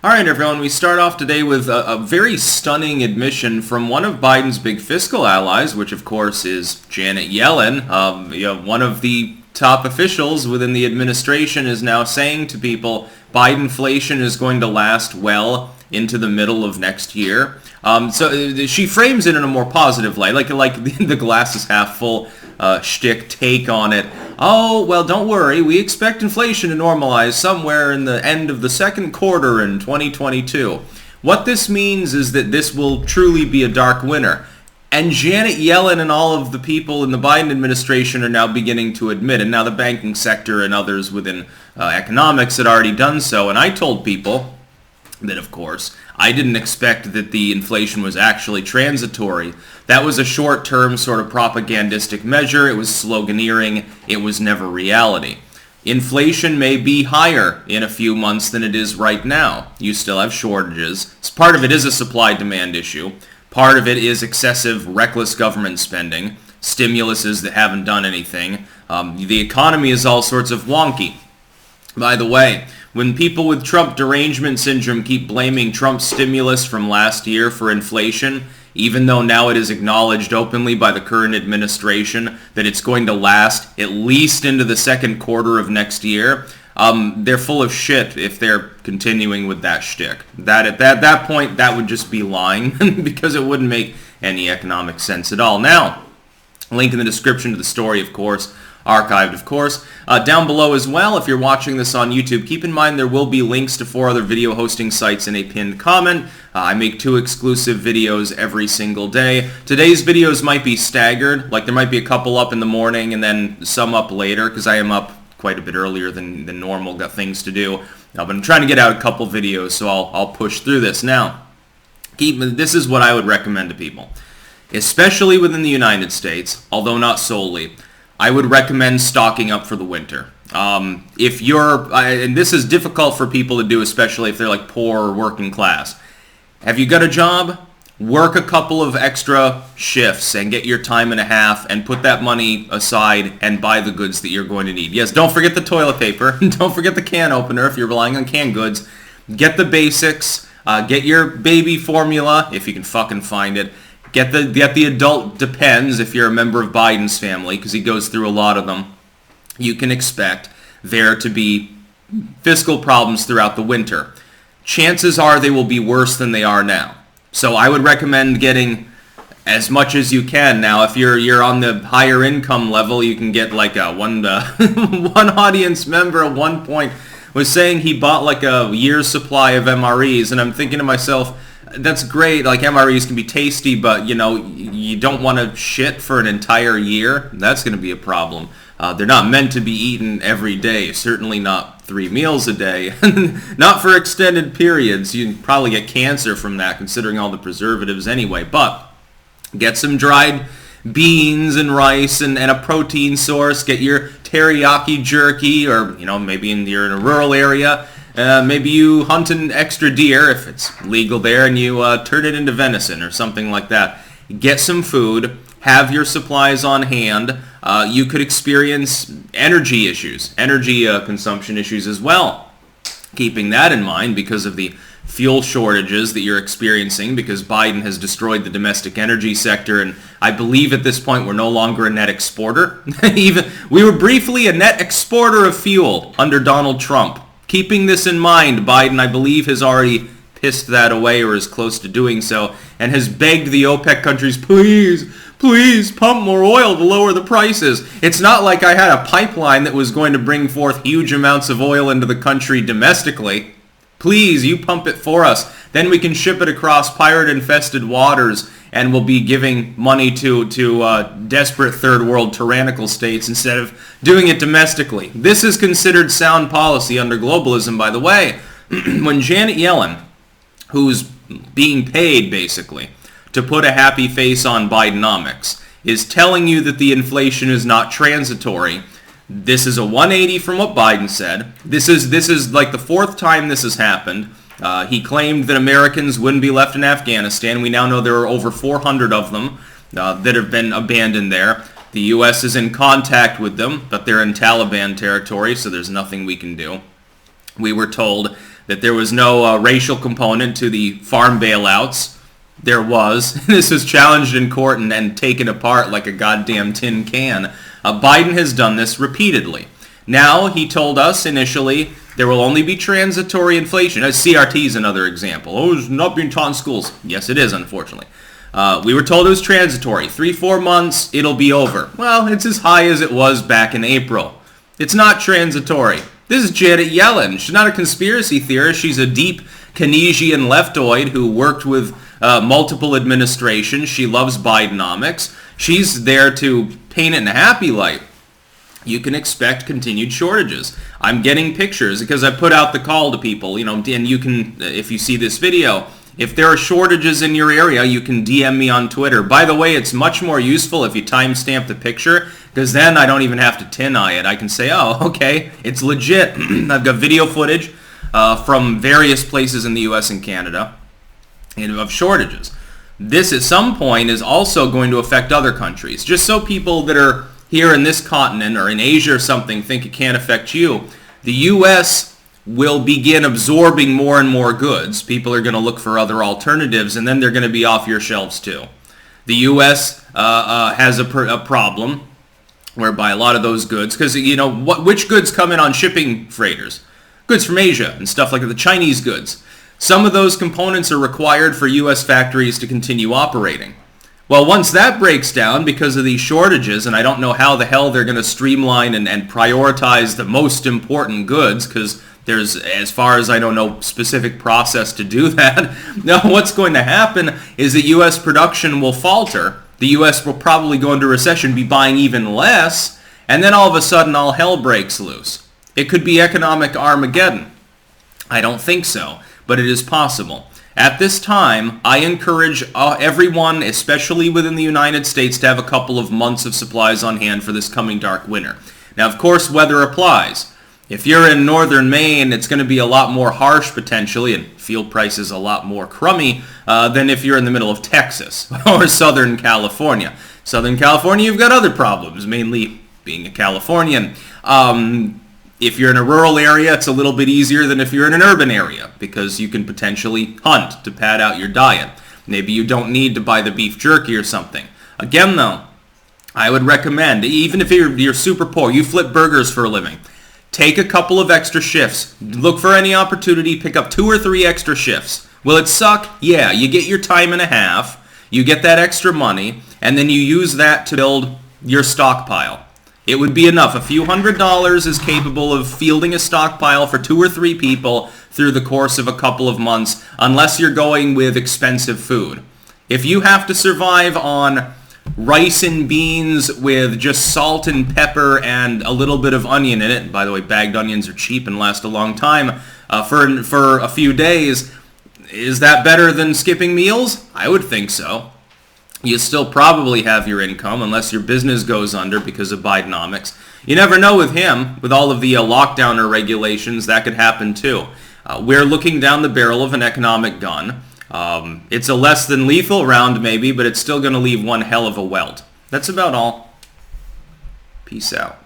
All right, everyone, we start off today with a very stunning admission from one of Biden's big fiscal allies, which of course is Janet Yellen. One of the top officials within the administration is now saying to people, Bidenflation is going to last well into the middle of next year. So she frames it in a more positive light, like the glass is half full shtick take on it. Oh, well, don't worry. We expect inflation to normalize somewhere in the end of the second quarter in 2022. What this means is that this will truly be a dark winter. And Janet Yellen and all of the people in the Biden administration are now beginning to admit, and now the banking sector and others within economics had already done so. And I told people that, of course, I didn't expect that the inflation was actually transitory. That was a short-term sort of propagandistic measure. It was sloganeering. It was never reality. Inflation may be higher in a few months than it is right now. You still have shortages. Part of it is a supply-demand issue. Part of it is excessive, reckless government spending, stimuluses that haven't done anything. The economy is all sorts of wonky. By the way, when people with Trump derangement syndrome keep blaming Trump's stimulus from last year for inflation, even though now it is acknowledged openly by the current administration that it's going to last at least into the second quarter of next year, they're full of shit if they're continuing with that shtick. At that point, that would just be lying because it wouldn't make any economic sense at all. Now, link in the description to the story, of course. Archived, of course. Down below as well, if you're watching this on YouTube, keep in mind there will be links to 4 other video hosting sites in a pinned comment. I make 2 exclusive videos every single day. Today's videos might be staggered, like there might be a couple up in the morning and then some up later, because I am up quite a bit earlier than normal, got things to do. But I'm trying to get out a couple videos, so I'll push through this. Now, this is what I would recommend to people, especially within the United States, although not solely. I would recommend stocking up for the winter. If you're, and this is difficult for people to do, especially if they're like poor or working class. Have you got a job? Work a couple of extra shifts and get your time and a half and put that money aside and buy the goods that you're going to need. Yes, don't forget the toilet paper. Don't forget the can opener if you're relying on canned goods. Get the basics. Get your baby formula if you can fucking find it. Get the adult Depends if you're a member of Biden's family, because he goes through a lot of them. You can expect there to be fiscal problems throughout the winter. Chances are they will be worse than they are now. So I would recommend getting as much as you can. Now, if you're on the higher income level, you can get like one audience member at one point was saying he bought like a year's supply of MREs, and I'm thinking to myself, that's great, like MREs can be tasty, but you don't want to shit for an entire year. That's going to be a problem. They're not meant to be eaten every day, certainly not 3 meals a day, not for extended periods. You'd probably get cancer from that, considering all the preservatives anyway. But get some dried beans and rice and a protein source. Get your teriyaki jerky, or maybe you're in a rural area. Maybe you hunt an extra deer, if it's legal there, and you turn it into venison or something like that. Get some food. Have your supplies on hand. You could experience energy issues, energy consumption issues as well. Keeping that in mind because of the fuel shortages that you're experiencing, because Biden has destroyed the domestic energy sector, and I believe at this point we're no longer a net exporter. We were briefly a net exporter of fuel under Donald Trump. Keeping this in mind, Biden, I believe, has already pissed that away or is close to doing so, and has begged the OPEC countries, please pump more oil to lower the prices. It's not like I had a pipeline that was going to bring forth huge amounts of oil into the country domestically. Please, you pump it for us. Then we can ship it across pirate-infested waters, and we'll be giving money to desperate third-world tyrannical states instead of doing it domestically. This is considered sound policy under globalism, by the way. When Janet Yellen, who's being paid, basically, to put a happy face on Bidenomics, is telling you that the inflation is not transitory, this is a 180 from what Biden said. This is like the 4th time this has happened. He claimed that Americans wouldn't be left in Afghanistan. We now know there are over 400 of them that have been abandoned there. The U.S. is in contact with them, but they're in Taliban territory, so there's nothing we can do. We were told that there was no racial component to the farm bailouts. There was. This was challenged in court and taken apart like a goddamn tin can. Biden has done this repeatedly. Now, he told us initially there will only be transitory inflation. CRT is another example. Oh, it's not being taught in schools. Yes, it is, unfortunately. We were told it was transitory. 3-4 months, it'll be over. Well, it's as high as it was back in April. It's not transitory. This is Janet Yellen. She's not a conspiracy theorist. She's a deep Keynesian leftoid who worked with multiple administrations. She loves Bidenomics. She's there to paint it in a happy light. You can expect continued shortages. I'm getting pictures because I put out the call to people, and you can, if you see this video, if there are shortages in your area, you can DM me on Twitter. By the way, it's much more useful if you timestamp the picture, because then I don't even have to tin-eye it. I can say, oh, okay, it's legit. I've got video footage from various places in the U.S. and Canada of shortages. This, at some point, is also going to affect other countries. Just so people that are here in this continent or in Asia or something think it can't affect you, the U.S. will begin absorbing more and more goods. People are going to look for other alternatives, and then they're going to be off your shelves too. The U.S. Has a problem whereby a lot of those goods, because which goods come in on shipping freighters? Goods from Asia and stuff like that, the Chinese goods. Some of those components are required for U.S. factories to continue operating. Well, once that breaks down because of these shortages, and I don't know how the hell they're going to streamline and prioritize the most important goods, because there's, as far as I know, no specific process to do that. Now, what's going to happen is that U.S. production will falter. The U.S. will probably go into recession, be buying even less, and then all of a sudden all hell breaks loose. It could be economic Armageddon. I don't think so, but it is possible. At this time, I encourage everyone, especially within the United States, to have a couple of months of supplies on hand for this coming dark winter. Now, of course, weather applies. If you're in northern Maine, it's going to be a lot more harsh potentially, and fuel prices a lot more crummy than if you're in the middle of Texas or Southern California. Southern California, you've got other problems, mainly being a Californian. If you're in a rural area, it's a little bit easier than if you're in an urban area, because you can potentially hunt to pad out your diet. Maybe you don't need to buy the beef jerky or something. Again, though, I would recommend, even if you're super poor, you flip burgers for a living, take a couple of extra shifts. Look for any opportunity, pick up 2 or 3 extra shifts. Will it suck? Yeah, you get your time and a half, you get that extra money, and then you use that to build your stockpile. It would be enough. A few $100s is capable of fielding a stockpile for 2 or 3 people through the course of a couple of months, unless you're going with expensive food. If you have to survive on rice and beans with just salt and pepper and a little bit of onion in it, and by the way, bagged onions are cheap and last a long time, for a few days, is that better than skipping meals? I would think so. You still probably have your income unless your business goes under because of Bidenomics. You never know with him, with all of the lockdown or regulations, that could happen too. We're looking down the barrel of an economic gun. It's a less than lethal round maybe, but it's still going to leave one hell of a welt. That's about all. Peace out.